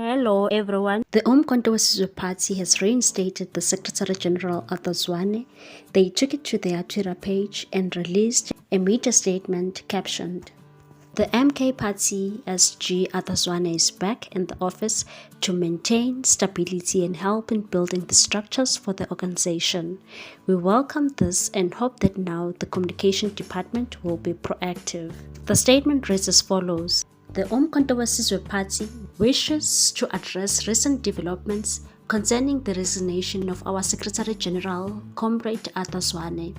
Hello everyone. The Umkhonto weSizwe Party has reinstated the Secretary General Arthur Zwane. They took it to their Twitter page and released a media statement captioned, "The MK Party SG Arthur Zwane is back in the office to maintain stability and help in building the structures for the organization. We welcome this and hope that now the communication department will be proactive." The statement reads as follows. The Umkhonto weSizwe Party wishes to address recent developments concerning the resignation of our Secretary General, Comrade Arthur Zwane.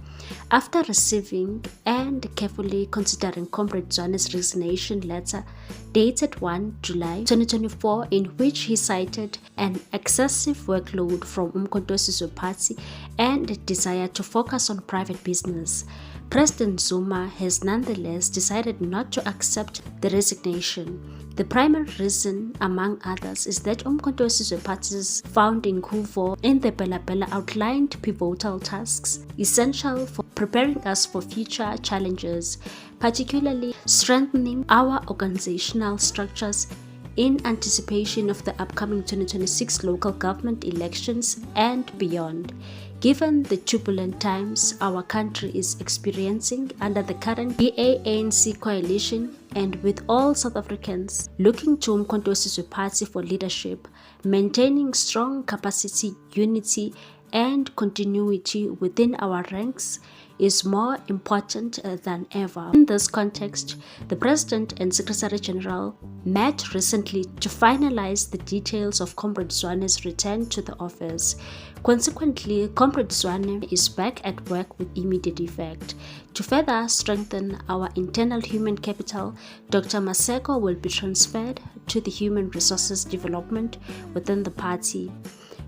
After receiving and carefully considering Comrade Zwane's resignation letter dated 1 July 2024, in which he cited an excessive workload from Umkhonto weSizwe Party and a desire to focus on private business, President Zuma has nonetheless decided not to accept the resignation. The primary reason, among others, is that Umkhonto weSizwe Party's founding Huvo in the Bela Bela outlined pivotal tasks essential for preparing us for future challenges, particularly strengthening our organizational structures in anticipation of the upcoming 2026 local government elections and beyond. Given the turbulent times our country is experiencing under the current DA-ANC coalition, and with all South Africans looking to Umkhonto weSizwe Party for leadership, maintaining strong capacity, unity, and continuity within our ranks is more important than ever. In this context, the President and Secretary General met recently to finalize the details of Comrade Zwane's return to the office. Consequently, Comrade Zwane is back at work with immediate effect. To further strengthen our internal human capital, Dr. Maseko will be transferred to the Human Resources Development within the party,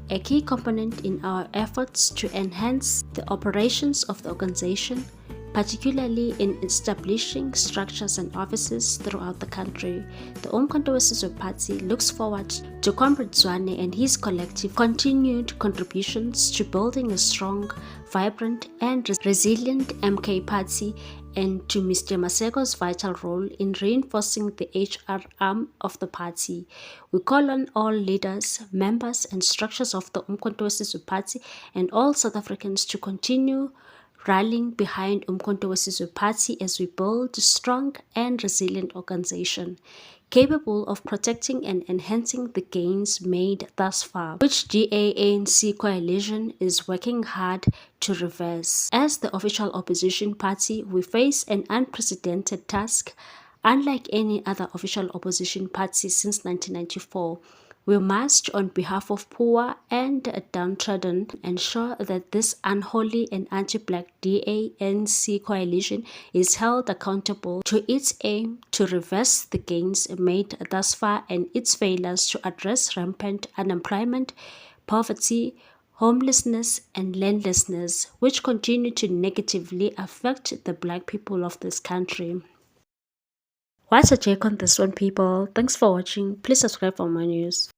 a key component in our efforts to enhance the operations of the organization, particularly in establishing structures and offices throughout the country. The Umkhonto weSizwe Party looks forward to Comrade Zwane and his collective continued contributions to building a strong, vibrant, and resilient MK Party, and to Mr. Maseko's vital role in reinforcing the HR arm of the party. We call on all leaders, members, and structures of the Umkhonto weSizwe Party and all South Africans to continue rallying behind Umkhonto weSizwe Party as we build a strong and resilient organization, capable of protecting and enhancing the gains made thus far, which DA-ANC coalition is working hard to reverse. As the official opposition party, we face an unprecedented task. Unlike any other official opposition party since 1994, we must, on behalf of poor and downtrodden, ensure that this unholy and anti-black DA-ANC coalition is held accountable to its aim to reverse the gains made thus far and its failures to address rampant unemployment, poverty, homelessness, and landlessness, which continue to negatively affect the black people of this country. What's your take on this one, people? Thanks for watching. Please subscribe for more news.